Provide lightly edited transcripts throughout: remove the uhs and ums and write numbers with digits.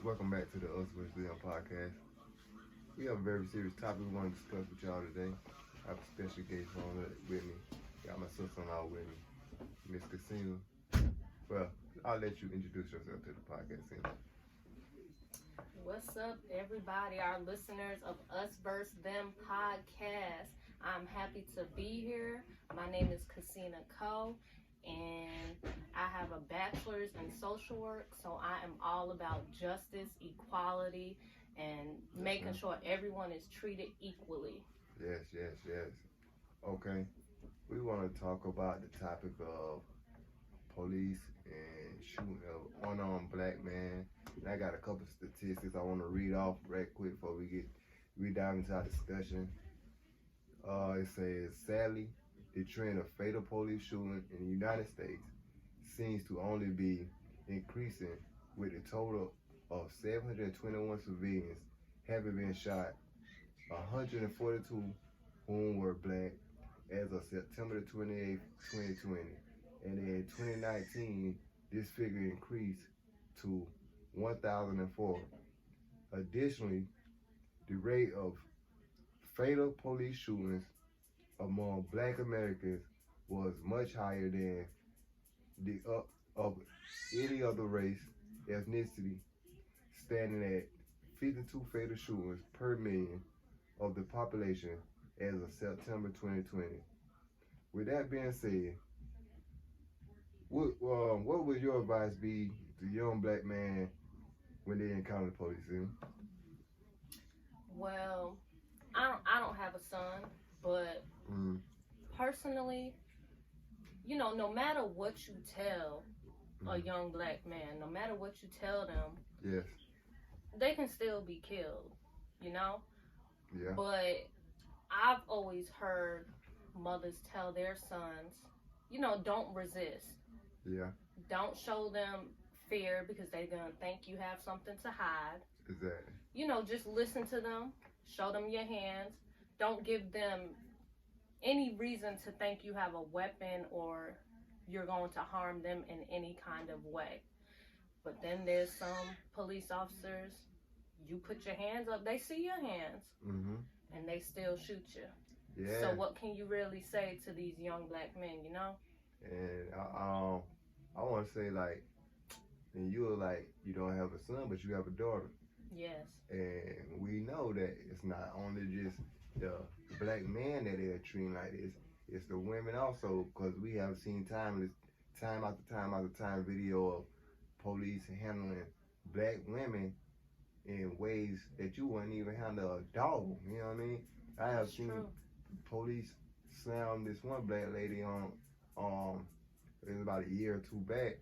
Welcome back to the Us vs. Them podcast. We have a very serious topic we want to discuss with y'all today. I have a special guest on with me. Got my sister-in-law with me, Miss Casino. Well, I'll let you introduce yourself to the podcast. What's up, everybody, our listeners of Us vs. Them podcast. I'm happy to be here. My name is Casina Coe, and I have a bachelor's in social work, so I am all about justice, equality, and making sure everyone is treated equally. Yes. Okay, we want to talk about the topic of police and shooting of unarmed black man. And I got a couple of statistics I want to read off right quick before we dive into our discussion. It says, sadly, the trend of fatal police shooting in the United States seems to only be increasing, with a total of 721 civilians having been shot, 142 whom were black as of September 28, 2020. And in 2019, this figure increased to 1,004. Additionally, the rate of fatal police shootings among black Americans was much higher than the of any other race, ethnicity, standing at 52 fatal shootings per million of the population as of September 2020. With that being said, what would your advice be to young black men when they encounter the police? Well, I don't have a son, but personally, no matter what you tell a young black man, no matter what you tell them, yes, they can still be killed, Yeah. But I've always heard mothers tell their sons, don't resist. Yeah. Don't show them fear because they're going to think you have something to hide. Exactly. Just listen to them, show them your hands. Don't give them any reason to think you have a weapon or you're going to harm them in any kind of way. But then there's some police officers, you put your hands up, they see your hands, and they still shoot you. Yeah. So what can you really say to these young black men, And I want to say, and you're like, you don't have a son, but you have a daughter. Yes. And we know that it's not only just the black man that they're treating like this, it's the women also, because we have seen time after time video of police handling black women in ways that you wouldn't even handle a dog. You know what I mean? I have seen police slam this one black lady on it was about a year or two back,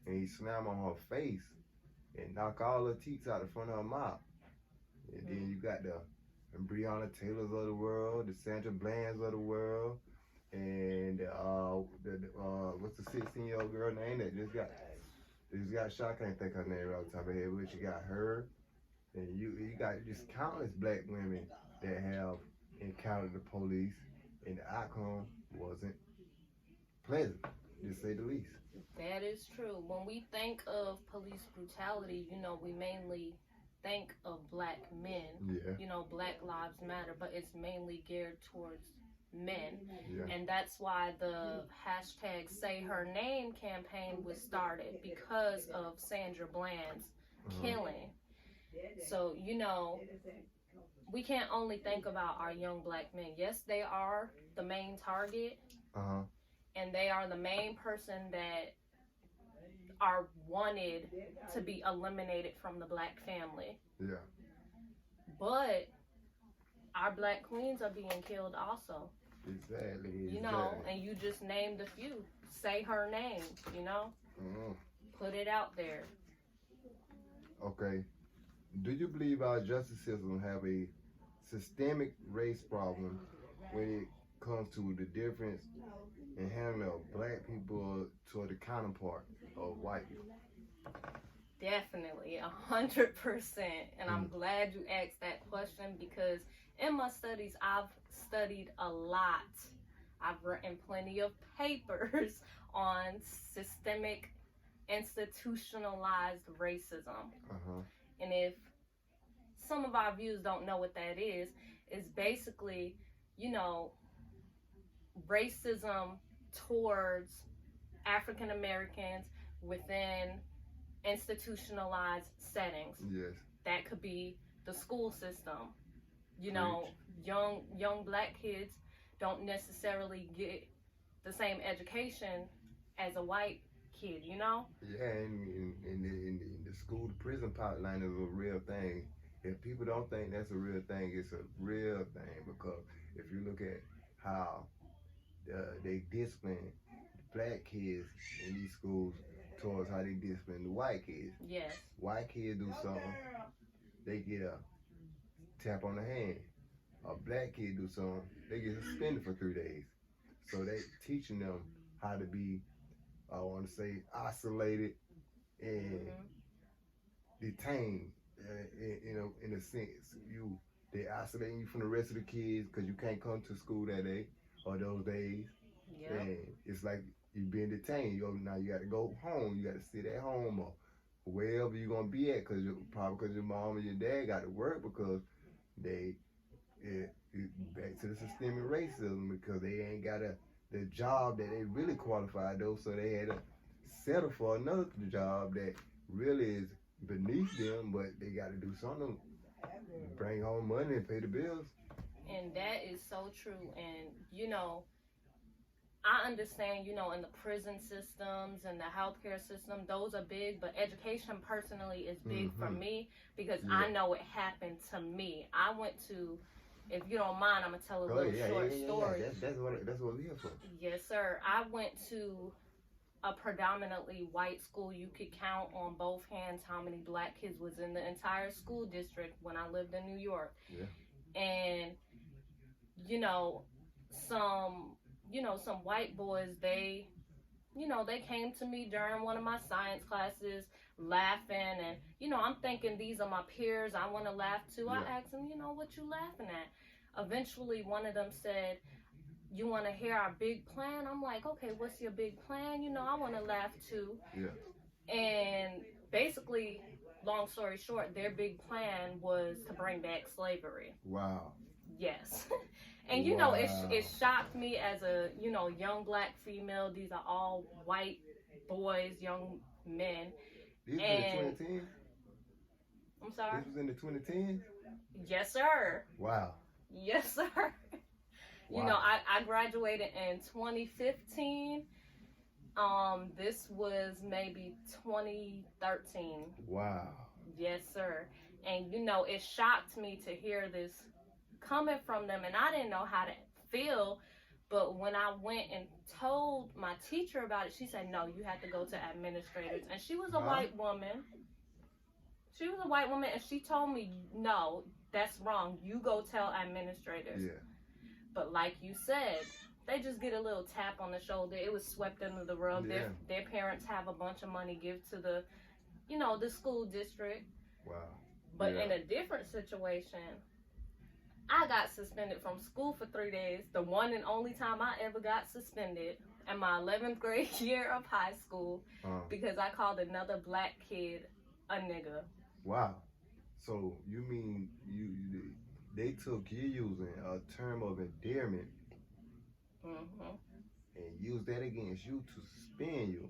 and he slammed on her face and knock all her teeth out the front of her mouth. And then you got the Breonna Taylors of the world, the Sandra Blands of the world, and what's the 16-year-old girl name that just got shot? I can't think her name right off the top of her head, but she got her. And you got just countless black women that have encountered the police, and the outcome wasn't pleasant, to say the least. That is true. When we think of police brutality, we mainly think of black men. Yeah. Black Lives Matter, but it's mainly geared towards men. Yeah. And that's why the hashtag Say Her Name campaign was started, because of Sandra Bland's killing. So, we can't only think about our young black men. Yes, they are the main target, and they are the main person that are wanted to be eliminated from the black family. Yeah. But our black queens are being killed also. Exactly. And you just named a few. Say her name, Put it out there. Okay. Do you believe our justice system have a systemic race problem when it comes to the difference in handling of black people to the counterpart of white people? Definitely, 100%. And I'm glad you asked that question, because in my studies, I've studied a lot. I've written plenty of papers on systemic institutionalized racism. And if some of our viewers don't know what that is basically, you know, racism towards African Americans within institutionalized settings. Yes. That could be the school system. You Preach. know, young black kids don't necessarily get the same education as a white kid, you know? Yeah, and in the school to prison pipeline is a real thing. If people don't think that's a real thing, it's a real thing, because if you look at how they discipline black kids in these schools towards how they discipline the white kids. Yes. White kids do something, they get a tap on the hand. A black kid do something, they get suspended for 3 days. So they teaching them how to be, I want to say, isolated and detained. In a sense, they isolating you from the rest of the kids because you can't come to school that day or those days. Yep. And it's like you being detained. Now you got to go home. You got to sit at home or wherever you're gonna be at, probably because your mom and your dad got to work, because they back to the systemic racism, because they ain't got the job that they really qualified though, so they had to settle for another job that really is beneath them, but they got to do something, bring home money and pay the bills. And that is so true. And you know, I understand, you know, in the prison systems and the healthcare system, those are big, but education personally is big for me, because I know it happened to me. I went to, if you don't mind, I'm gonna tell a little short story. That's what we're here for. Yes, sir. I went to a predominantly white school. You could count on both hands how many black kids was in the entire school district when I lived in New York. Yeah. And you know, some white boys, they came to me during one of my science classes laughing, and I'm thinking, these are my peers, I want to laugh too. I asked them, what you laughing at? Eventually one of them said, you want to hear our big plan? I'm like, okay, what's your big plan? I want to laugh too. Yeah. And basically, long story short, their big plan was to bring back slavery. Wow. Yes. And it shocked me as a young black female. These are all white boys, young men. These were in the 2010s? I'm sorry? This was in the 2010s? Yes, sir. Wow. Yes, sir. Wow. I graduated in 2015. This was maybe 2013. Wow. Yes, sir. And it shocked me to hear this coming from them, and I didn't know how to feel. But when I went and told my teacher about it, she said, no, you have to go to administrators. And she was a white woman. She was a white woman, and she told me, no, that's wrong. You go tell administrators. Yeah. But like you said, they just get a little tap on the shoulder. It was swept under the rug. Yeah. Their parents have a bunch of money give to the, the school district. Wow. But in a different situation, I got suspended from school for 3 days. The one and only time I ever got suspended in my 11th grade year of high school, because I called another black kid a nigga. Wow. So you mean they took you using a term of endearment and used that against you to suspend you?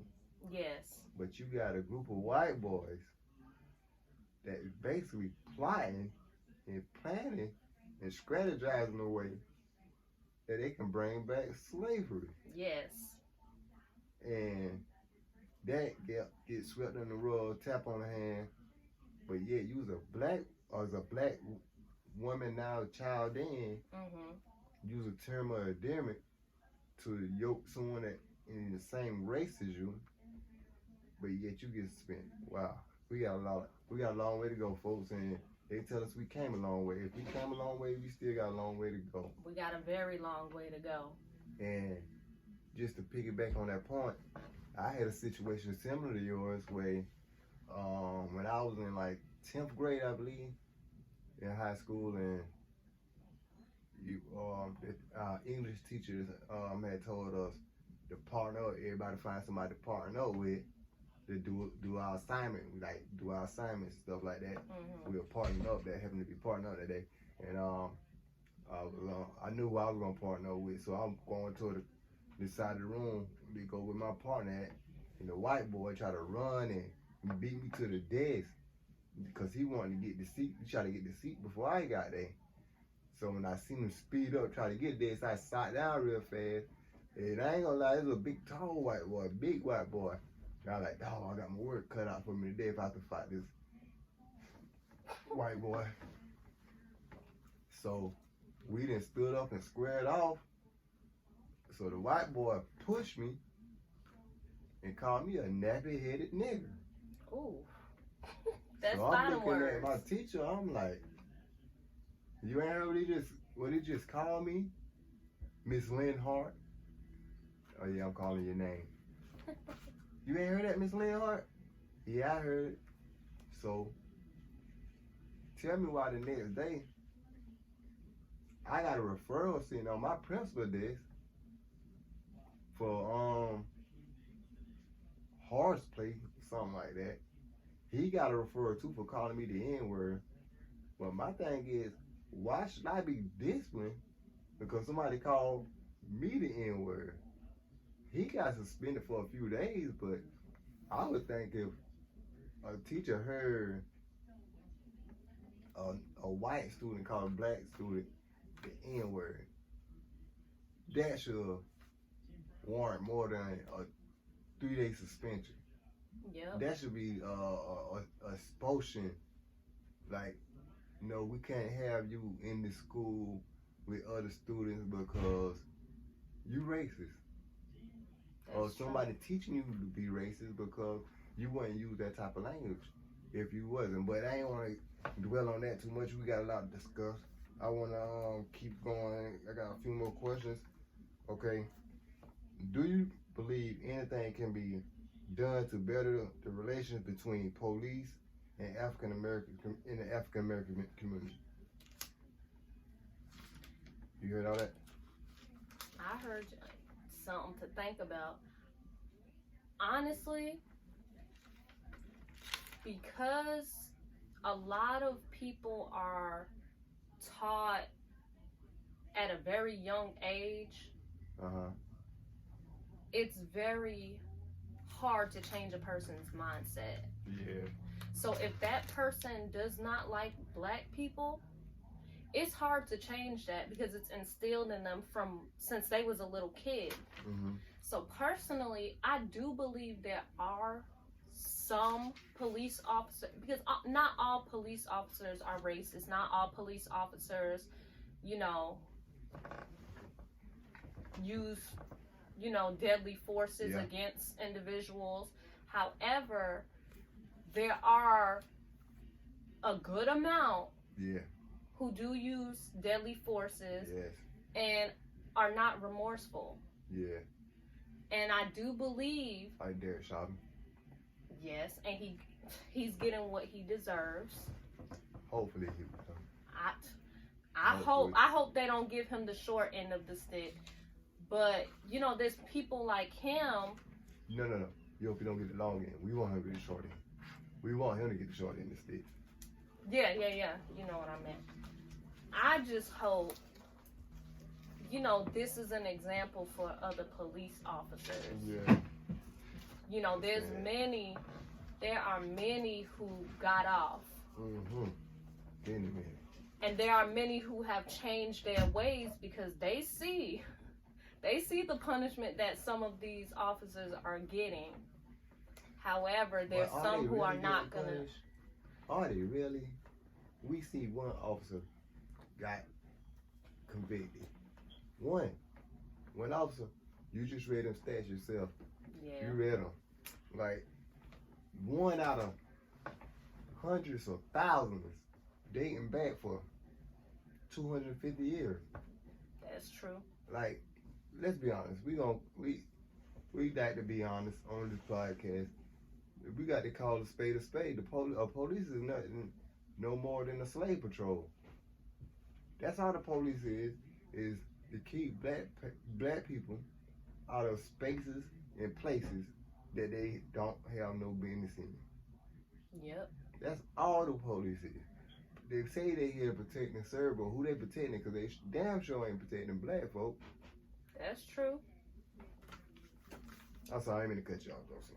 Yes. But you got a group of white boys that is basically plotting and planning and strategizing a way that they can bring back slavery. Yes. And that get swept in the rug, tap on the hand. But yet you was a black woman, now a child then, use a term of endearment to yoke someone that in the same race as you, but yet you get suspended. Wow. We got a long way to go, folks, and they tell us we came a long way. If we came a long way, we still got a long way to go. We got a very long way to go. And just to piggyback on that point, I had a situation similar to yours where when I was in like 10th grade, I believe, in high school, and our English teachers had told us to partner up, everybody find somebody to partner up with to do our assignment, like do our assignments, stuff like that. Mm-hmm. We were partnering up. That happened to be partnering up that day, and I knew who I was gonna partner up with, so I'm going to the side of the room to go with my partner at, and the white boy tried to run and beat me to the desk because he wanted to get the seat. He tried to get the seat before I got there. So when I seen him speed up, try to get there, so I sat down real fast. And I ain't gonna lie, this was a big, tall white boy, big white boy. And I was like, oh, I got my work cut out for me today if I have to fight this white boy. So we then stood up and squared off. So the white boy pushed me and called me a nappy-headed nigger. Ooh. That's so I'm fighting looking words. at my teacher, I'm like, you ain't heard what he just called me? Miss Lynn Hart? Oh yeah, I'm calling your name. You ain't heard that, Miss Lynn Hart? Yeah, I heard it. So tell me why the next day I got a referral sitting on my principal desk for horseplay, something like that. He got a referral too for calling me the N-word. But my thing is, why should I be disciplined because somebody called me the N-word? He got suspended for a few days, but I would think if a teacher heard a white student call a black student the N-word, that should warrant more than a 3-day suspension. Yep. That should be a expulsion. Like, we can't have you in the school with other students because you racist. Or somebody teaching you to be racist because you wouldn't use that type of language if you wasn't. But I ain't want to dwell on that too much. We got a lot to discuss. I want to keep going. I got a few more questions. Okay. Do you believe anything can be done to better the relations between police and African American in the African American community? You heard all that? I heard something to think about. Honestly, because a lot of people are taught at a very young age, it's very hard to change a person's mindset. Yeah. So if that person does not like black people, it's hard to change that because it's instilled in them since they was a little kid. Mm-hmm. So personally, I do believe there are some police officers, because not all police officers are racist. Not all police officers, use, deadly forces against individuals. However, there are a good amount who do use deadly forces and are not remorseful. Yeah. And I do believe, like Derek Chauvin. Yes, and he's getting what he deserves. Hopefully he will. I hope they don't give him the short end of the stick. But there's people like him. No. You hope he don't get the long end. We want him to get the short end. We want him to get the short end of the stick. Yeah. You know what I meant. I just hope, this is an example for other police officers. Yeah. There are many who got off. Mm-hmm. Many. And there are many who have changed their ways because they see the punishment that some of these officers are getting. However, there's some who are not gonna. Are they really? We see one officer got convicted. One officer. You just read them stats yourself. Yeah. You read them. Like, one out of hundreds or thousands dating back for 250 years. That's true. Like, let's be honest. We like to be honest on this podcast. We got to call a spade a spade. Police is nothing no more than a slave patrol. That's all the police is to keep black people out of spaces and places that they don't have no business in. Yep. That's all the police is. They say they here to protect and serve, but who they protecting? Because they damn sure ain't protecting black folk. That's true. I'm sorry, I didn't mean to cut you off, though. So.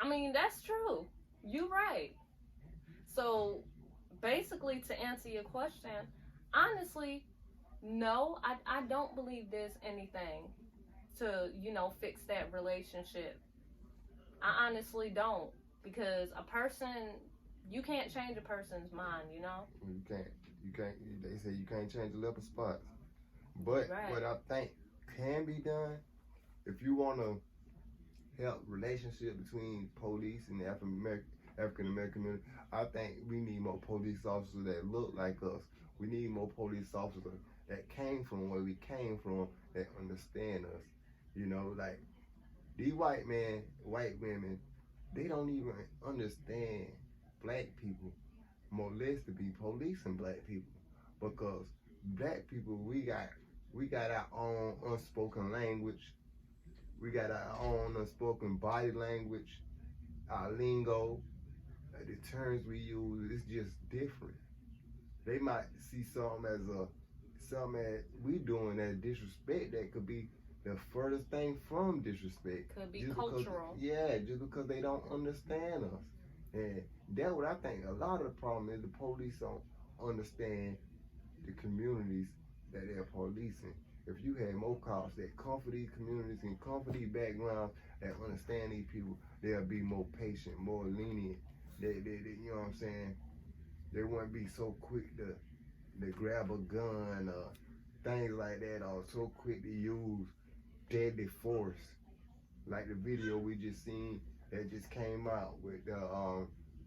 I mean, that's true. You're right. So, basically, to answer your question, honestly, no, I don't believe there's anything to, fix that relationship. I honestly don't. Because a person, you can't change a person's mind, You can't. They say you can't change the leopard spots. But right. what I think can be done, if you want to help relationship between police and the African American community, I think we need more police officers that look like us. We need more police officers that came from where we came from, that understand us. Like these white women, they don't even understand black people, more or less to be policing black people, because black people, we got our own unspoken language. We got our own unspoken body language, our lingo, the terms we use. It's just different. They might see something as we doing as disrespect that could be the furthest thing from disrespect. Could be just cultural. Just because they don't understand us. And that's what I think a lot of the problem is. The police don't understand the communities that they're policing. If you had more cops that come for these communities and come for these backgrounds that understand these people, they'll be more patient, more lenient. They you know what I'm saying? They wouldn't be so quick to grab a gun or things like that, or so quick to use deadly force. Like the video we just seen that just came out with the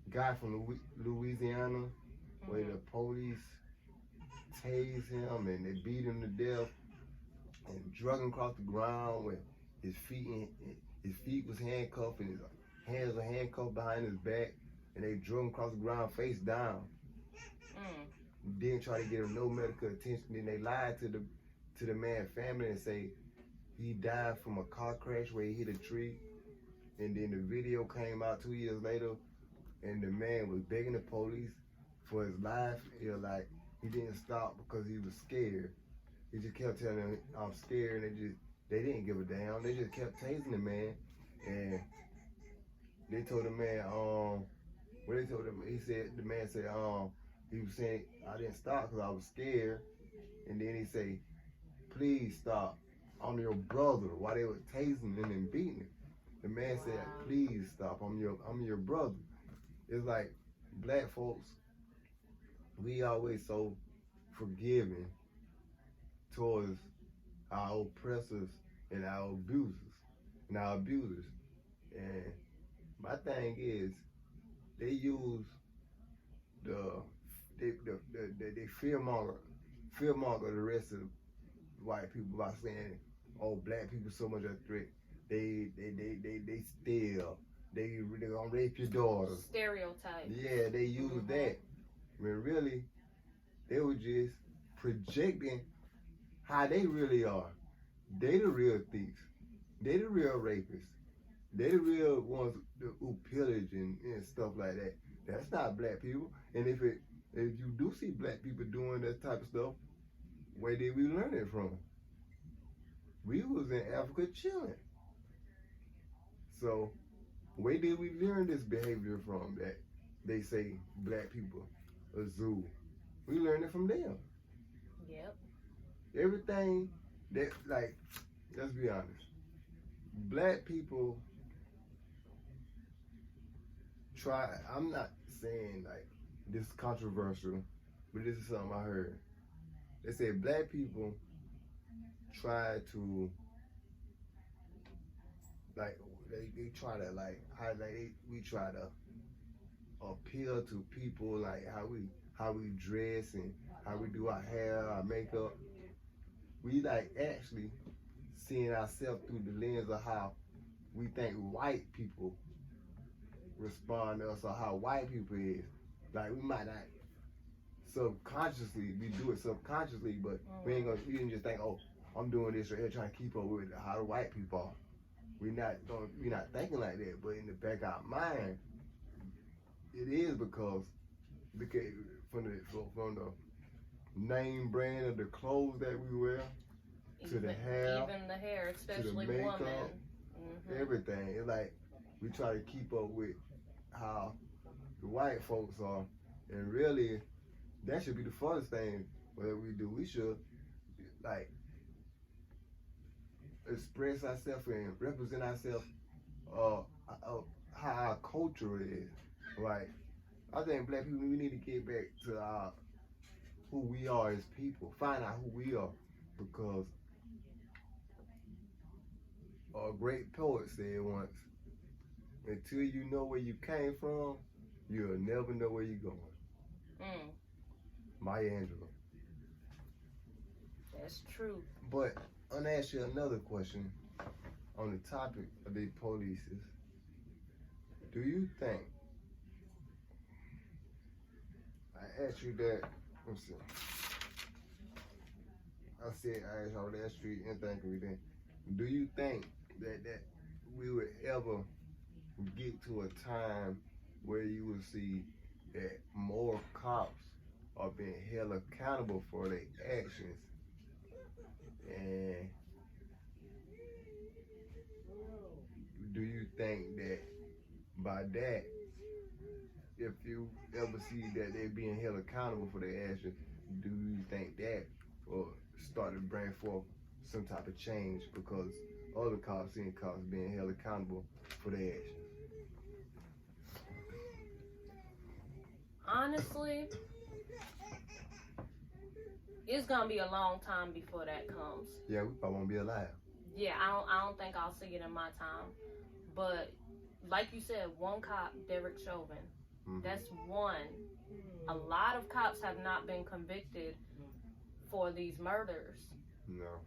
guy from Louisiana, where the police tased him and they beat him to death and drug him across the ground with his feet was handcuffed and his hands were handcuffed behind his back, and they drug him across the ground face down. Didn't try to get him no medical attention. Then they lied to the man's family and say he died from a car crash where he hit a tree. And then the video came out 2 years later, and the man was begging the police for his life. He didn't stop because he was scared. He just kept telling them, "I'm scared," and they didn't give a damn. They just kept tasing the man, and they told the man, what they told him, the man said, he was saying, "I didn't stop because I was scared," and then he said, "Please stop. I'm your brother." While they were tasing him and beating him, the man said, "Please stop. I'm your brother." It's like black folks, we always so forgiving towards our oppressors and our abusers. And my thing is, they use they fearmonger the rest of the white people by saying, "Oh, black people so much a threat. They steal. They gonna rape your daughter." Stereotype. Yeah, they use that. When really, they were just projecting how they really are. They the real thieves. They the real rapists. They the real ones who pillage and stuff like that. That's not black people. And if you do see black people doing that type of stuff, where did we learn it from? We was in Africa chilling. So where did we learn this behavior from, that they say black people are zoo? We learned it from them. Yep. Everything that, like, let's be honest, black people try, I'm not saying like this is controversial, but this is something I heard. They say black people try to, like, they try to, like, we try to appeal to people, like how we dress and how we do our hair, our makeup. We like actually seeing ourselves through the lens of how we think white people respond to us, or how white people is. Like, we might not subconsciously, we do it subconsciously, but we didn't just think, "Oh, I'm doing this right here trying to keep up with how the white people are." we not thinking like that, but in the back of our mind, it is because from the name brand of the clothes that we wear to the hair, even the hair, to the especially makeup, women. everything. It's like we try to keep up with how the white folks are, and really, that should be the first thing that we do. We should like express ourselves and represent ourselves. How our culture is. Like I think black people, we need to get back to our who we are as people. Find out who we are, because a great poet said once, "Until you know where you came from, you'll never know where you're going." Maya Angelou. That's true. But I'm gonna ask you another question on the topic of the police. Do you think? I asked you that. Let's see. I asked y'all that street and thank you then. Do you think that we would ever get to a time where you will see that more cops are being held accountable for their actions? And do you think that by that, if you ever see that they're being held accountable for their actions, do you think that will start to bring forth some type of change because other cops seeing cops being held accountable for their actions? Honestly, it's gonna be a long time before that comes. Yeah, we probably won't be alive. Yeah, I don't think I'll see it in my time. But like you said, one cop, Derek Chauvin, that's one. A lot of cops have not been convicted for these murders. No.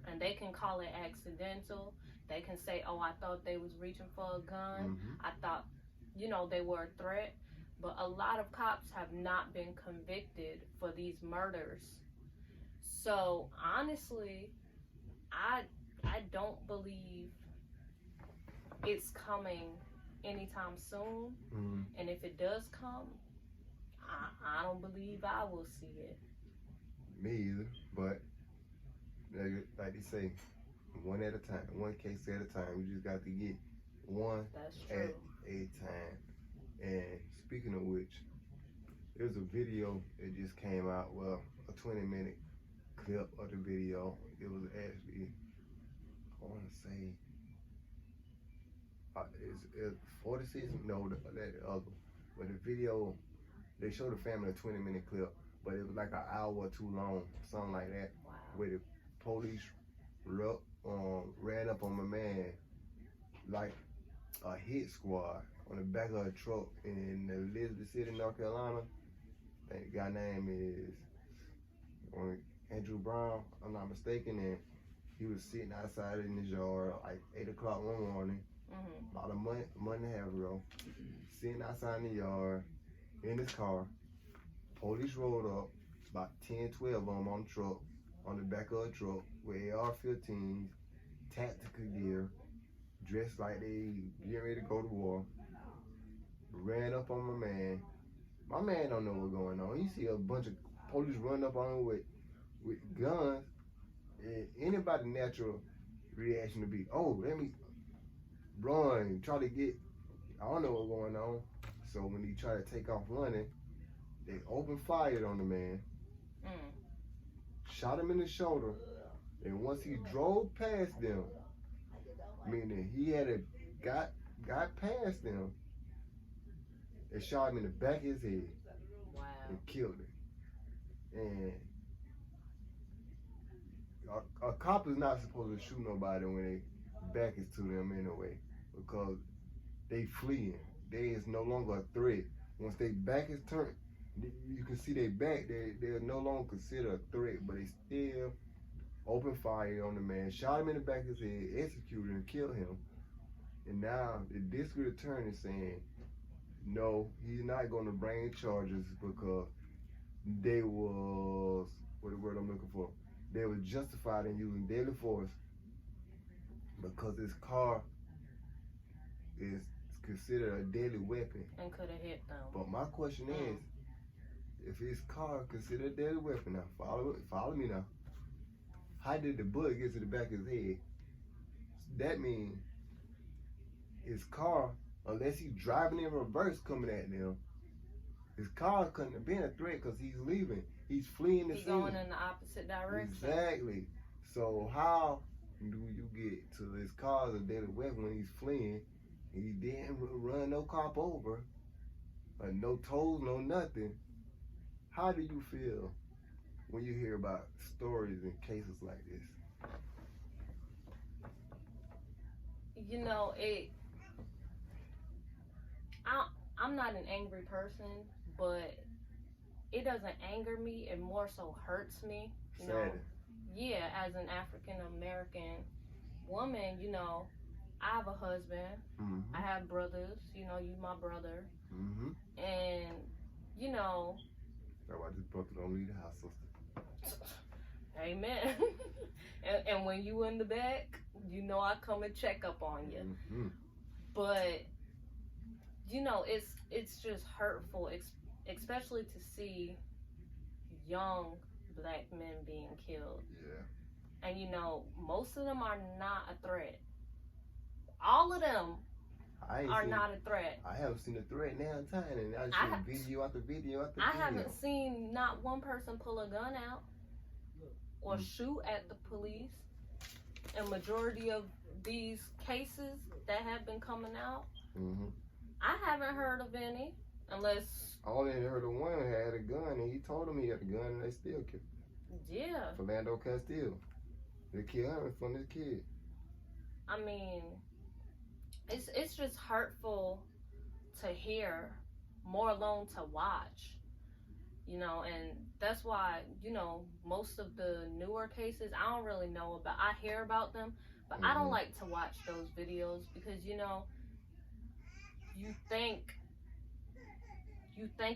And they can call it accidental. They can say, "Oh, I thought they was reaching for a gun. I thought, they were a threat." But a lot of cops have not been convicted for these murders. So honestly, I don't believe it's coming anytime soon. And if it does come, I don't believe I will see it. Me either. But like they say, one at a time, one case at a time. We just got to get one at a time. And speaking of which, there's a video that just came out. Well, a 20-minute clip of the video. It was actually, I want to say, it's 46. No, that other. But the video, they showed the family a 20-minute clip, but it was like an hour or too long, something like that. Wow. Where the police ran up on my man like a hit squad on the back of a truck in Elizabeth City, North Carolina. I think the guy's name is Andrew Brown, I'm not mistaken, and he was sitting outside in his yard like 8 o'clock one morning, about a month and a half ago, sitting outside in the yard in his car. Police rolled up, about 10, 12 of them on the truck, on the back of a truck with AR-15s, tactical gear, dressed like they getting ready to go to war. Ran up on my man. My man don't know what's going on. He see a bunch of police run up on him with guns. And anybody's natural reaction to be, "Oh, let me run, try to get," I don't know what's going on. So when he tried to take off running, they opened fire on the man, shot him in the shoulder, and once he drove past them, meaning he had got past them, they shot him in the back of his head. Wow. And killed him. And a cop is not supposed to shoot nobody when they back is to them anyway, because they fleeing. They is no longer a threat. Once they back is turned, you can see they back. They're no longer considered a threat, but they still open fire on the man, shot him in the back of his head, executed him, killed him. And now the district attorney is saying, no, he's not going to bring charges because they was, what the word I'm looking for, they were justified in using deadly force because his car is considered a deadly weapon. And could have hit them. But my question is, if his car considered a deadly weapon, now follow me now. How did the bullet get to the back of his head? That means his car, unless he's driving in reverse coming at them, his car couldn't have been a threat because he's leaving. He's fleeing the He's scene. going in the opposite direction. Exactly. So how do you get to his car as a deadly weapon when he's fleeing? He didn't run no cop over, no tolls, no nothing. How do you feel when you hear about stories and cases like this? You know, I'm not an angry person, but it doesn't anger me. It more so hurts me. You know, yeah, as an African American woman, you know, I have a husband. Mm-hmm. I have brothers. You know, you my brother. Mm-hmm. And, you know. That's why this brother don't leave the house, sister. Amen. and when you in the back, you know I come and check up on you. Mm-hmm. But, you know, it's just hurtful, especially to see young black men being killed. Yeah. And, you know, most of them are not a threat. All of them are not a threat. I haven't seen a threat now in time, and I've seen video after video after video. I haven't seen not one person pull a gun out or shoot at the police. And majority of these cases that have been coming out, I haven't heard of any, unless... I only heard of one had a gun, and he told him he had a gun, and they still killed him. Yeah. Philando Castile. They killed him in front of his kid. I mean, it's just hurtful to hear, more alone to watch. You know, and that's why, you know, most of the newer cases, I don't really know about. I hear about them, but I don't like to watch those videos because, you know, you think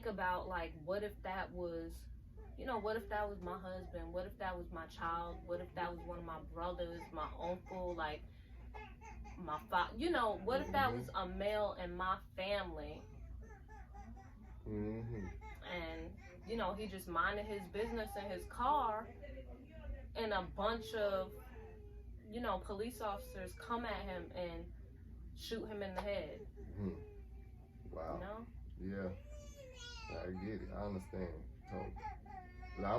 about, like, what if that was, you know, what if that was my husband? What if that was my child? What if that was one of my brothers, my uncle, like, my father? You know, what if that was a male in my family? And, you know, he just minded his business in his car, and a bunch of, you know, police officers come at him and shoot him in the head. Wow. You know? Yeah. I get it. I understand. So, I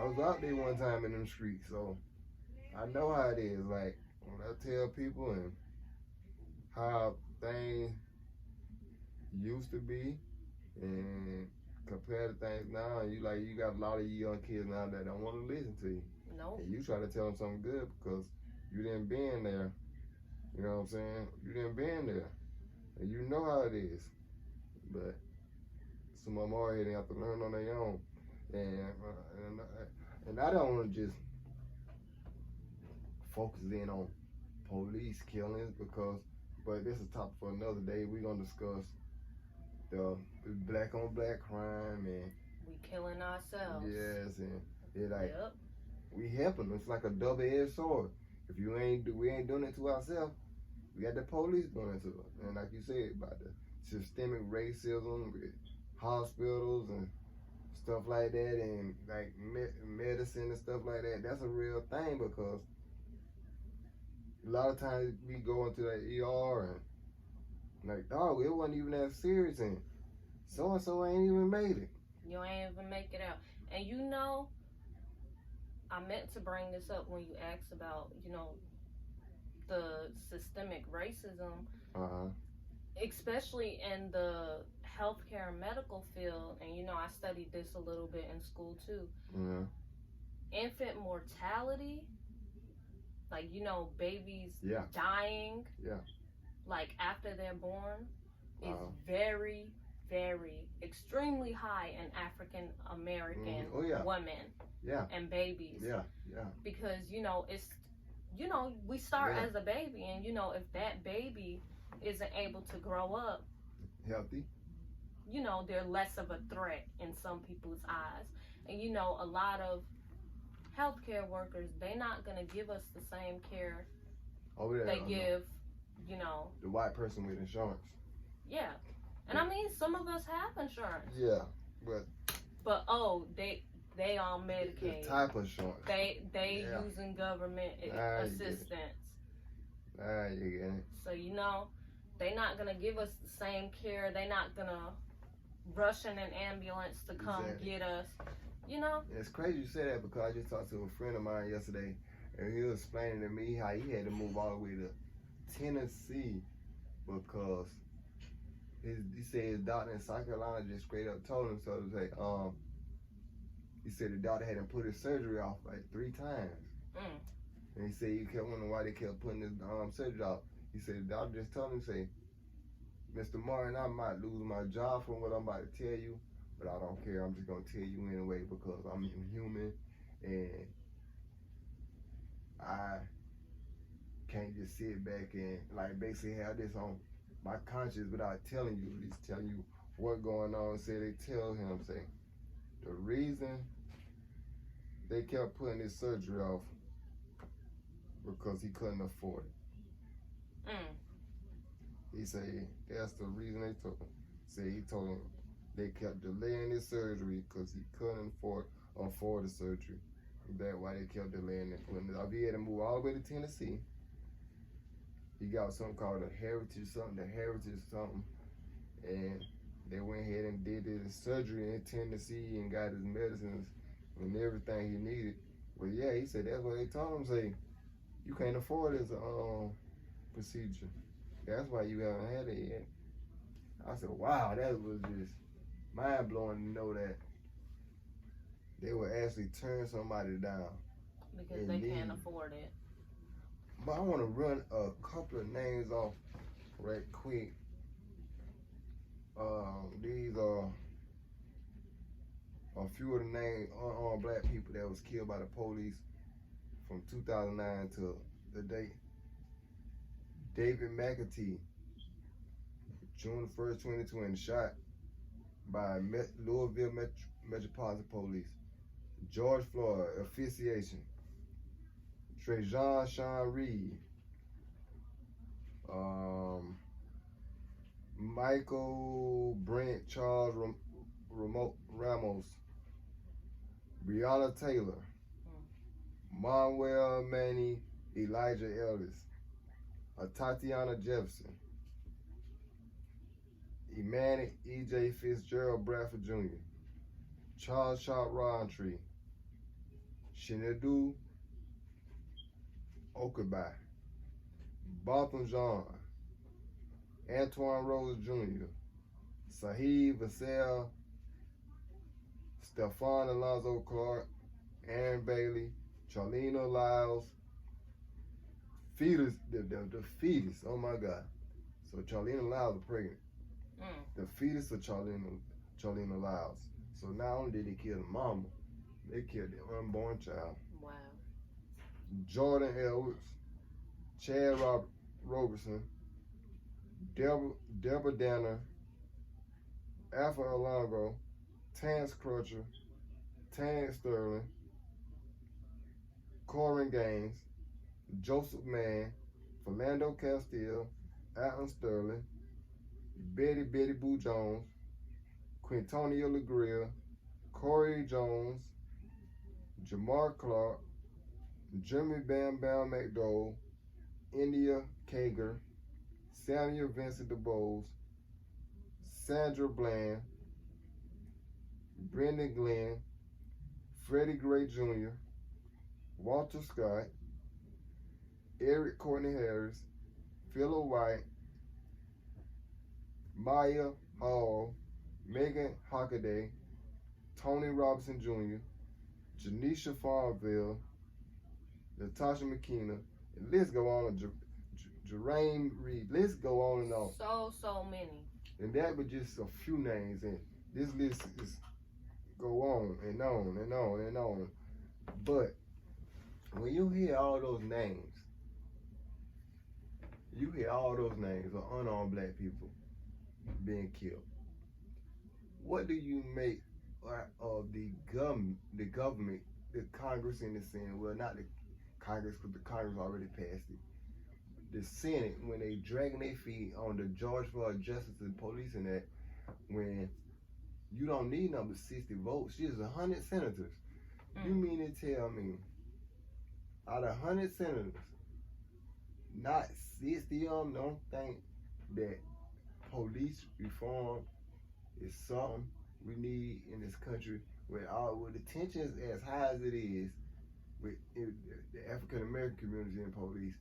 was out there one time in them streets, so I know how it is. Like, when I tell people and how things used to be, and compare to things now, you got a lot of young kids now that don't want to listen to you. Nope. And you try to tell them something good because you didn't been there. You know what I'm saying? You didn't been there, and you know how it is. But some of them already have to learn on their own, and I don't want to just focus in on police killings but this is a topic for another day. We're gonna discuss the black on black crime, and we killing ourselves. Yes, and it like we helping. It's like a double-edged sword. If we ain't doing it to ourselves, we got the police doing it to us. And like you said about the systemic racism with hospitals and stuff like that, and like medicine and stuff like that, that's a real thing because a lot of times we go into that ER and like, dog, it wasn't even that serious, and so ain't even made it. You ain't even make it out. And you know, I meant to bring this up when you asked about, you know, the systemic racism, especially in the healthcare and medical field. And, you know, I studied this a little bit in school too. Infant mortality, like, you know, babies dying, like after they're born, is very, very, extremely high in African American women and babies. Because, you know, it's, you know, we start as a baby, and, you know, if that baby isn't able to grow up healthy, you know, they're less of a threat in some people's eyes. And, you know, a lot of healthcare workers, they're not going to give us the same care Over there, they I know. give, you know. The white person with insurance. Yeah. And I mean, some of us have insurance. Yeah, but they on Medicaid. The type of insurance. They Yeah. using government Nah, assistance. Ah, you get it. So you know, they not gonna give us the same care. They not gonna rush in an ambulance to come get us. You know. It's crazy you say that because I just talked to a friend of mine yesterday, and he was explaining to me how he had to move all the way to Tennessee because he said his doctor in South Carolina just straight up told him so. To say, he said the doctor had him put his surgery off like 3 times. And he said he kept wondering why they kept putting his surgery off. He said the doctor just told him, say, Mr. Martin, I might lose my job from what I'm about to tell you, but I don't care. I'm just gonna tell you anyway because I'm human and I can't just sit back and like basically have this on my conscience without telling you, at least telling you what's going on. Say they tell him, say, the reason they kept putting his surgery off because he couldn't afford it. He said that's the reason they told him. He told him they kept delaying his surgery because he couldn't afford the surgery. That's why they kept delaying it. Putting it off. He had to move all the way to Tennessee. He got something called the heritage something, and they went ahead and did his surgery in Tennessee and got his medicines and everything he needed. But yeah, he said that's what they told him. Say, you can't afford this procedure. That's why you haven't had it yet. I said, wow, that was just mind blowing to know that they would actually turn somebody down because they can't afford it. But I want to run a couple of names off right quick. These are a few of the names unarmed black people that was killed by the police from 2009 to the date. David McAtee, June 1st, 2020, shot by Louisville Metropolitan Police. George Floyd, asphyxiation. Trejon Sean Reed. Michael Brent Charles Ramos. Breonna Taylor. Manuel Manny Elijah Ellis. Tatiana Jefferson. Emmanuel E.J. Fitzgerald Bradford Jr. Charles Sharp Roundtree. Shinadu Okabai. Botham John. Antoine Rose Jr. Sahid Vassell. Stephon Alonzo Clark. Aaron Bailey. Charlena Lyles. Fetus, the fetus, oh my God. So Charlena Lyles was pregnant. The fetus of Charlena Lyles. So not only did they kill the mama, they killed the unborn child. Wow. Jordan Edwards, Chad Robertson, Deborah Danner, Alpha Alongo, Terrence Crutcher, Terrence Sterling, Corin Gaines, Joseph Mann, Philando Castile, Alan Sterling, Betty Boo Jones, Quintonio LaGrill, Corey Jones, Jamar Clark, Jeremy Bam Bam McDowell, India Kager, Samuel Vincent DeBose, Sandra Bland, Brendan Glenn, Freddie Gray Jr., Walter Scott, Eric Courtney Harris, Philo White, Maya Hall, Megan Hockaday, Tony Robinson Jr., Janisha Farmville, Natasha McKenna, and let's go on, Jermaine Reed, let's go on and on. So many. And that was just a few names, and this list is go on and on and on and on. But when you hear all those names, of unarmed black people being killed, what do you make of the government, the Congress in the sense, well, not the Congress, because the Congress already passed it, the Senate when they dragging their feet on the George Floyd Justice and Police and that, when you don't need number 60 votes, there's 100 senators. You mean to tell me, out of 100 senators, not 60 of them don't think that police reform is something we need in this country, with the tensions as high as it is with the African American community and police,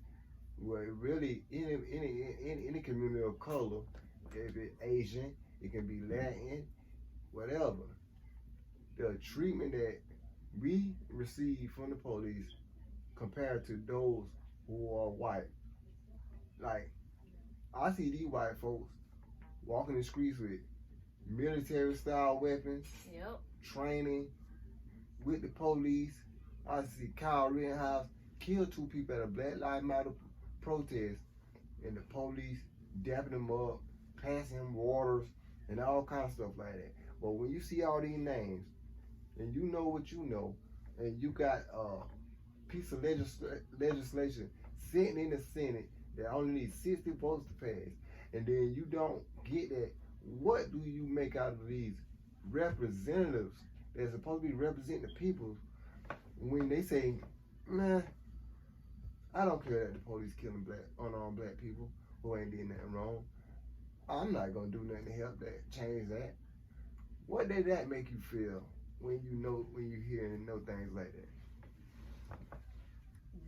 where really any community of color, if it's Asian, it can be Latin, whatever. The treatment that we receive from the police compared to those who are white. Like, I see these white folks walking the streets with military style weapons, training with the police. I see Kyle Rittenhouse kill 2 people at a Black Lives Matter protest, and the police dapping them up, passing them waters, and all kinds of stuff like that. But when you see all these names, and you know what you know, and you got a piece of legislation sitting in the Senate that only needs 60 votes to pass, and then you don't get that, what do you make out of these representatives that's supposed to be representing the people when they say, man, I don't care that the police killing unarmed black people who ain't did nothing wrong. I'm not gonna do nothing to help that, change that. What did that make you feel when you hear and know things like that?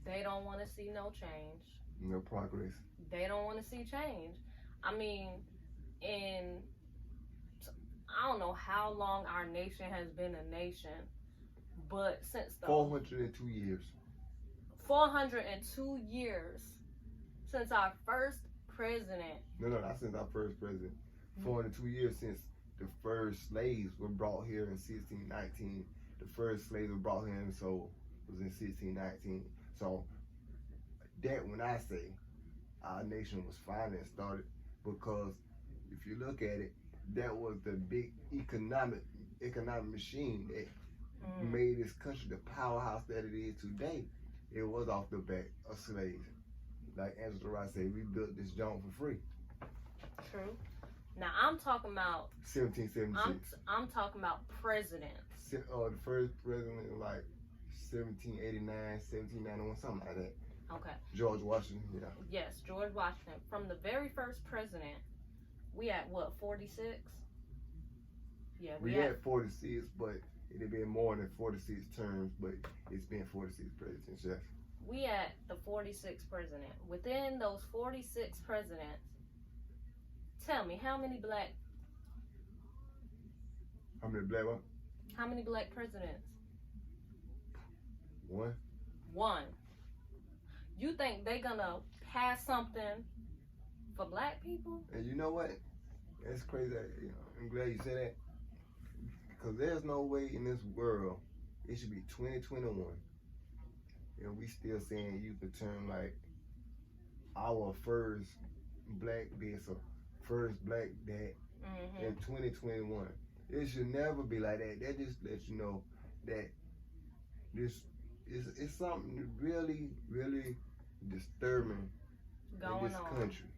They don't want to see no change. No progress. They don't want to see change. I mean, I don't know how long our nation has been a nation, but since the 402 years. 402 years since our first president. No, not since our first president. 402 years since the first slaves were brought here in 1619. The first slaves were brought here and sold was in 1619. So that, when I say our nation was finally started, because if you look at it, that was the big economic machine that made this country the powerhouse that it is today. It was off the back of slaves. Like Angela Rice said, we built this joint for free. True. Now I'm talking about 1776. I'm talking about presidents. The first president was like 1789, 1791, something like that. Okay. George Washington, yeah. Yes, George Washington. From the very first president, we at what, 46? Yeah, we had 46, but it had been more than 46 terms, but it's been 46 presidents, yes. We at the 46th president. Within those 46 presidents, tell me, how many black what? How many black presidents? One. You think they gonna pass something for black people? And you know what? That's crazy. I'm glad you said that. Because there's no way in this world, it should be 2021, and we still saying use the term like our first black this or first black that in 2021. It should never be like that. That just lets you know that this is something really, really disturbing in this country.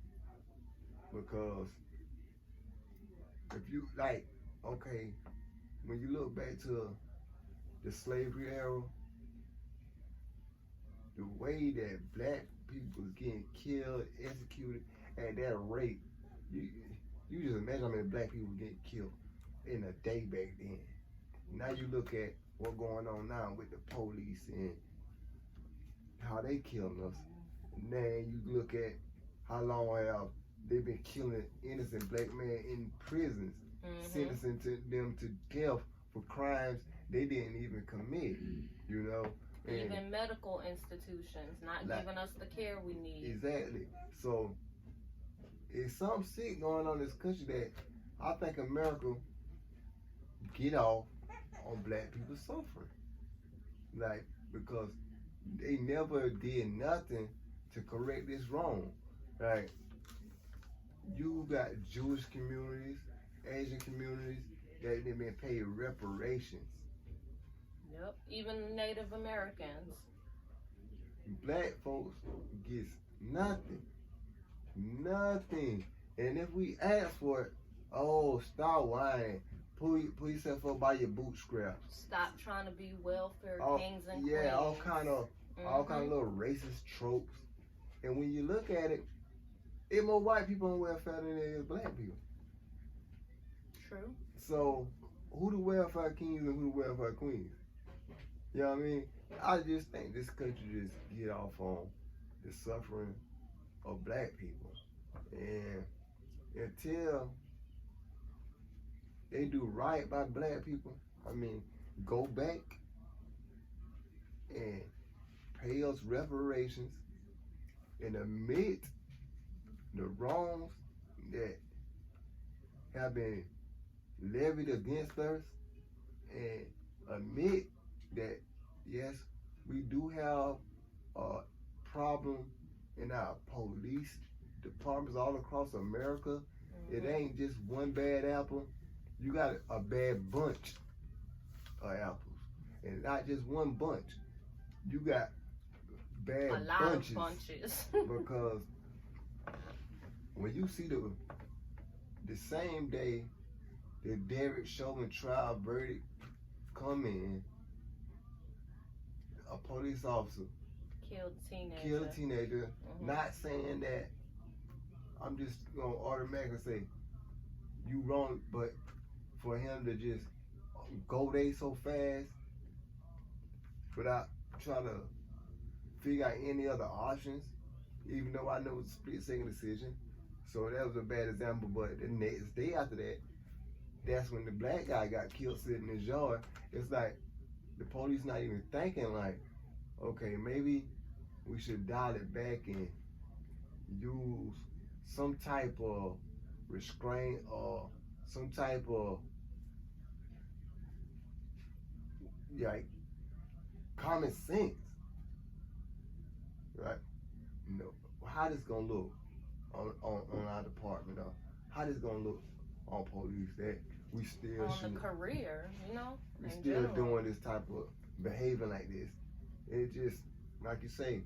Because if you like, okay, when you look back to the slavery era, the way that black people was getting killed, executed at that rate, you just imagine how many black people getting killed in a day back then. Now you look at what's going on now with the police and how they killing us. Now you look at how long have they been killing innocent black men in prisons, sentencing them to death for crimes they didn't even commit, you know. And even medical institutions not giving us the care we need. Exactly. So it's something sick going on in this country that I think America get off on black people suffering. Like, because they never did nothing to correct this wrong. Like, you got Jewish communities, Asian communities that they've been paid reparations. Yep, even Native Americans. Black folks gets nothing. Nothing. And if we ask for it, oh, stop whining. Pull yourself up by your bootstraps. Stop trying to be welfare kings and yeah, queens. all kind of little racist tropes. And when you look at it, it's more white people on welfare than there is black people. True. So who the welfare kings and who the welfare queens? You know what I mean? I just think this country just get off on the suffering of black people. And until they do right by black people, I mean, go back and pay us reparations and admit the wrongs that have been levied against us, and admit that yes, we do have a problem in our police departments all across America. It ain't just one bad apple. You got a bad bunch of apples, and not just one bunch. You got bad a lot bunches. Of bunches. Because when you see the same day the Derek Chauvin trial verdict come in, a police officer killed a teenager. Not saying that I'm just gonna automatically say you wrong, but for him to just go there so fast without trying to figure out any other options, even though I know it's a split-second decision. So that was a bad example. But the next day after that, that's when the black guy got killed sitting in his yard. It's like the police not even thinking like, okay, maybe we should dial it back and use some type of restraint or some type of like common sense, right? You know, how this gonna look on our department, or how this gonna look on police that we still on the career, you know, we still doing this type of behavior like this. It just, like you say,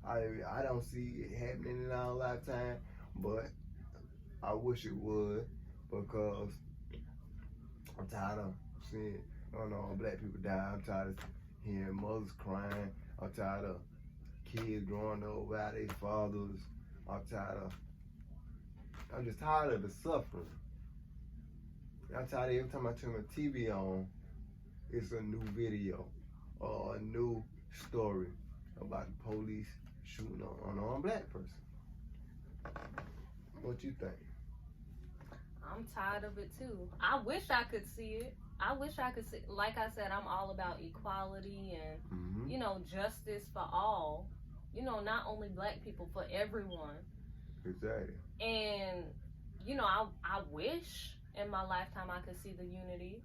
I don't see it happening in our lifetime, but I wish it would, because I'm tired of seeing black people die. I'm tired of hearing mothers crying. I'm tired of kids growing up without their fathers. I'm just tired of the suffering. I'm tired of every time I turn my TV on, it's a new video or a new story about the police shooting on an unarmed black person. What you think? I'm tired of it too. I wish I could see it. I wish I could see, like I said, I'm all about equality and, you know, justice for all. You know, not only black people, for everyone. Exactly. And, you know, I wish in my lifetime I could see the unity.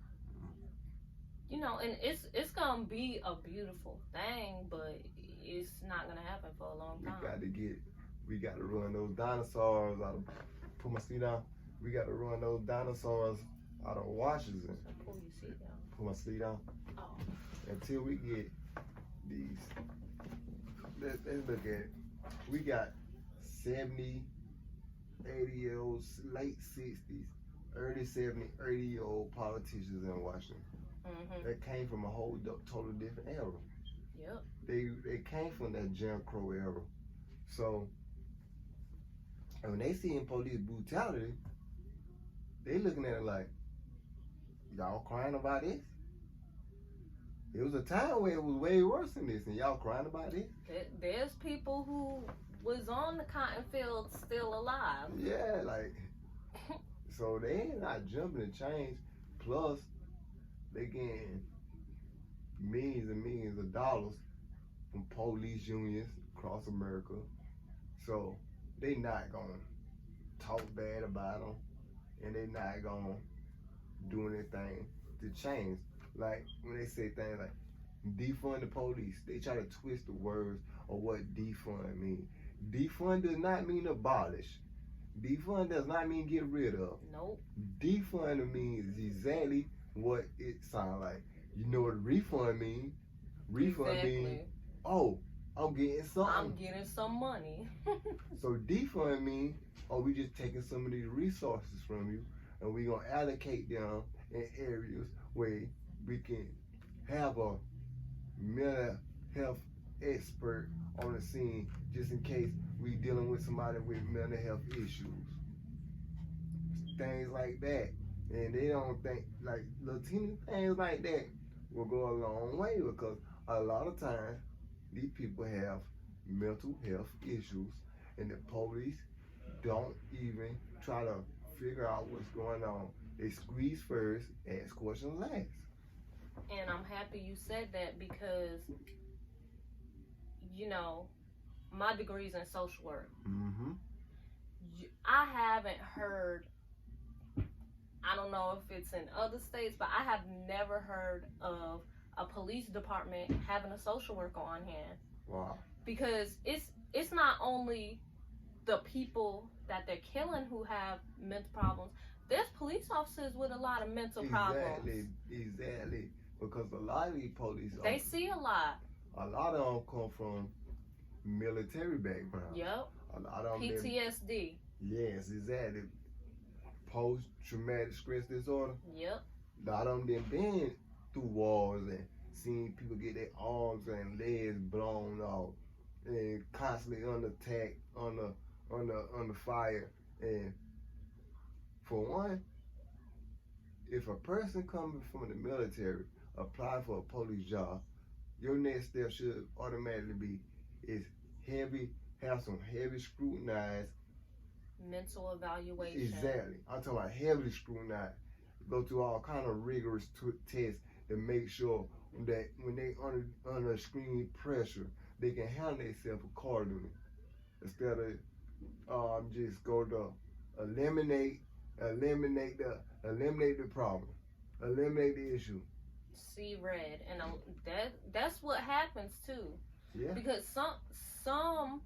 You know, and it's gonna be a beautiful thing, but it's not gonna happen for a long time. We got to run those dinosaurs out of, put my seat down. We got to run those dinosaurs out of Washington. Pull your seat down. Put my seat down. Oh. Until we get these, let's look at it. We got 70, 80-year-olds, late 60s, early 70, 80-year-old politicians in Washington. That came from a whole totally different era. Yep. They came from that Jim Crow era. So, and when they see police brutality, they looking at it like, y'all crying about this? It was a time where it was way worse than this, and y'all crying about this? There's people who was on the cotton field still alive. Yeah, like, so they ain't not jumping to change. Plus, they getting millions and millions of dollars from police unions across America. So they not gonna talk bad about them, and they not gonna do anything to change. Like when they say things like defund the police, they try to twist the words of what defund means. Defund does not mean abolish. Defund does not mean get rid of. Nope. Defund means exactly what it sounds like. You know what refund means? Refund means, oh, I'm getting something. I'm getting some money. So defund means, oh, we just taking some of these resources from you, and we gonna allocate them in areas where we can have a mental health expert on the scene, just in case we dealing with somebody with mental health issues, things like that. And they don't think like little teeny things like that will go a long way, because a lot of times these people have mental health issues, and the police don't even try to figure out what's going on. They squeeze first, ask questions last. And I'm happy you said that, because, you know, my degree's in social work. Mm-hmm. I haven't heard, I don't know if it's in other states, but I have never heard of a police department having a social worker on hand. Wow. Because it's not only the people that they're killing who have mental problems. There's police officers with a lot of mental problems. Exactly. Because a lot of these police they see a lot. A lot of them come from military backgrounds. Yep. A lot of them PTSD. Yes, exactly. Post-traumatic stress disorder. Yep. A lot of them been through wars and seen people get their arms and legs blown off, and constantly under attack, under fire. And for one, if a person coming from the military apply for a police job, your next step should automatically be have some heavy scrutinized mental evaluation. Exactly. I'm talking about heavily scrutinized. Go through all kind of rigorous tests to make sure that when they under extreme pressure, they can handle themselves accordingly. Instead of just go to eliminate the problem, eliminate the issue. See red, and that's what happens too. Yeah. Because some,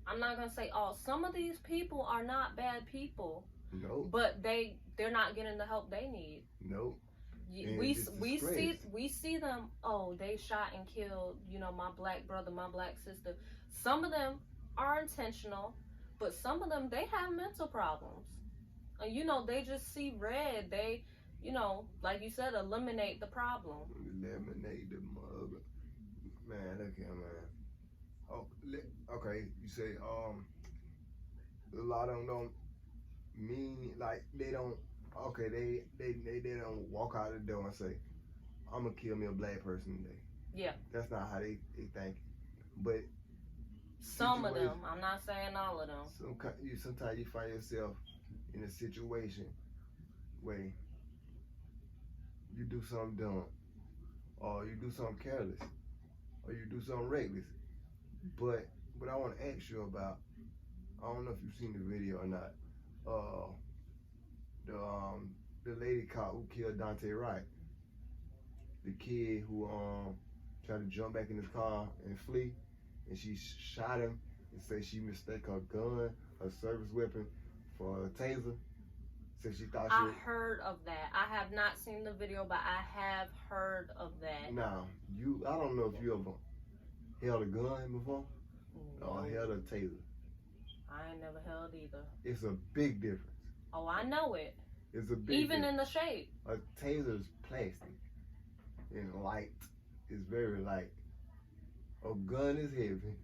I'm not gonna say all. Some of these people are not bad people. No. But they're not getting the help they need. No. We see them. Oh, they shot and killed, my black brother, my black sister. Some of them are intentional, but some of them, they have mental problems. And they just see red. They, like you said, eliminate the problem. Eliminate the mother. Man, look here, man. Oh, okay. You say a lot of them don't mean like they don't. Okay, they don't walk out the door and say, "I'm gonna kill me a black person today." Yeah. That's not how they think. But some of them. I'm not saying all of them. Sometimes you find yourself in a situation where you do something dumb, or you do something careless, or you do something reckless. But what I want to ask you about, I don't know if you've seen the video or not. The lady cop who killed Dante Wright, the kid who tried to jump back in his car and flee, and she shot him and said she mistook her gun, her service weapon, for a taser. So she thought I heard of that. I have not seen the video, but I have heard of that. Now, I don't know if you ever held a gun before or held a taser. I ain't never held either. It's a big difference. Oh, I know it. It's a big Even difference. In the shape. A taser is plastic and light. It's very light. A gun is heavy.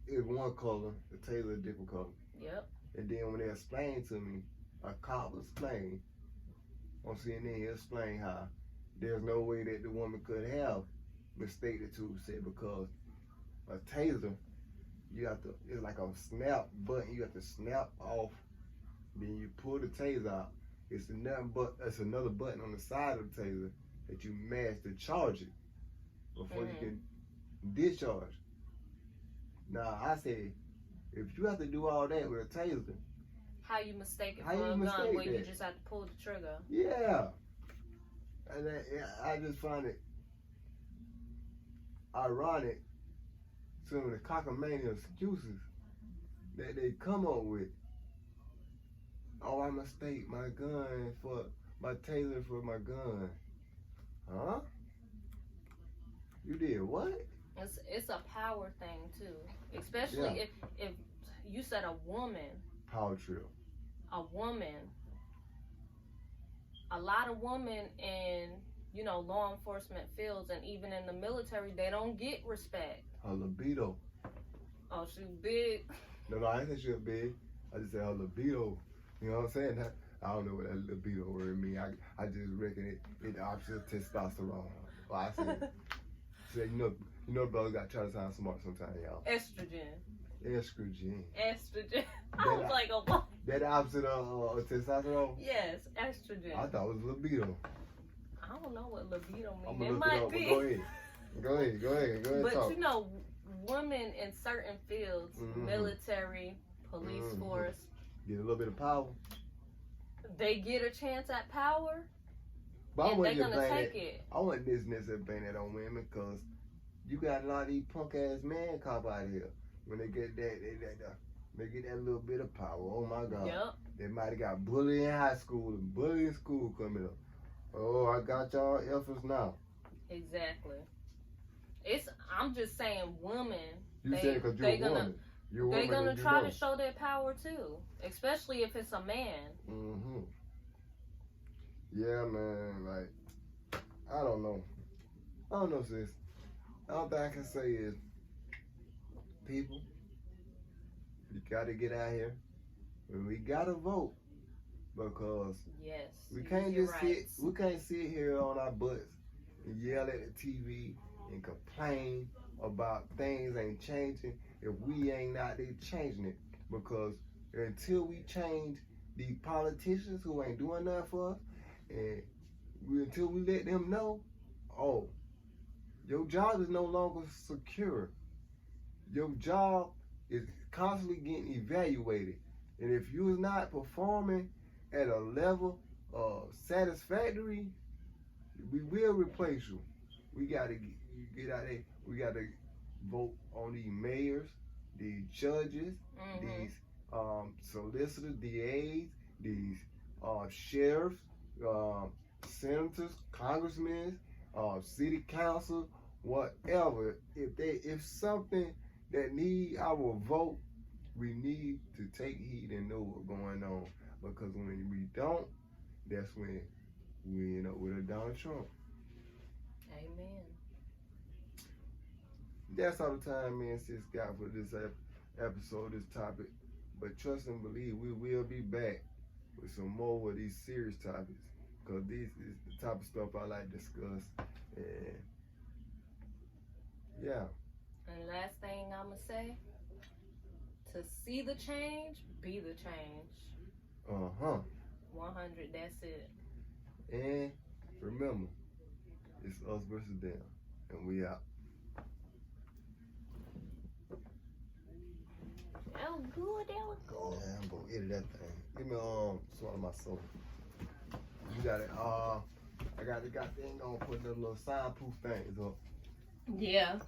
It's one color. The taser is a different color. Yep. And then when they explained to me, a cop explained on CNN, he explained how there's no way that the woman could have mistaken the two, said because a taser, it's like a snap button, you have to snap off, then you pull the taser out. It's another button on the side of the taser that you mash to charge it before you can discharge. Now I said, if you have to do all that with a taser, how you mistake it for a gun where you just have to pull the trigger? Yeah. And I just find it ironic, some of the cockamamie excuses that they come up with. Oh, I mistake my gun for my taser for my gun. Huh? You did what? It's a power thing too, especially if you said a woman. Power trip. A woman. A lot of women in law enforcement fields and even in the military, they don't get respect. Her libido. Oh, she big. No, I didn't say she was big. I just said her libido. You know what I'm saying? I don't know what that libido word mean. I just reckon it the opposite of testosterone. Well, I said, you know, brothers got try to sound smart sometimes, y'all. Estrogen. Estrogen. I was like, oh, what? That opposite of testosterone? Yes, estrogen. I thought it was libido. I don't know what libido means. I'm gonna It look might it up, be. Go ahead. But talk. Women in certain fields, military, police force, get a little bit of power. They get a chance at power, but and they're gonna take it. I want this necessarily blame that on women, because you got a lot of these punk ass man cop out here. When they get they get that little bit of power. Oh my God. Yep. They might have got bullied in high school and bullied in school coming up. Oh, I got y'all efforts now. Exactly. I'm just saying, women. You said because you're a woman. They're gonna try to show their power too, especially if it's a man. Yeah, man. Like, I don't know, sis. All I can say is, people, you gotta get out here, and we gotta vote, because we can't just sit here on our butts and yell at the TV and complain about things ain't changing if we ain't out there changing it. Because until we change the politicians who ain't doing nothing for us, and until we let them know, oh, your job is no longer secure. Your job is constantly getting evaluated. And if you're not performing at a level of satisfactory, we will replace you. We gotta get out there. We gotta vote on these mayors, these judges, these solicitors, DAs, these sheriffs, senators, congressmen, city council, whatever. If something that need our vote, we need to take heed and know what's going on. Because when we don't, that's when we end up with a Donald Trump. Amen. That's all the time me and sis got for this episode, this topic. But trust and believe, we will be back with some more of these serious topics. Because this is the type of stuff I like to discuss. And yeah. And last thing I'm going to say, to see the change, be the change. 100, that's it. And remember, it's us versus them. And we out. That was good. Yeah, I'm gonna edit that thing. Give me swallow my soul. You got it. I got the goddamn gonna put the little soundproof things up. Yeah.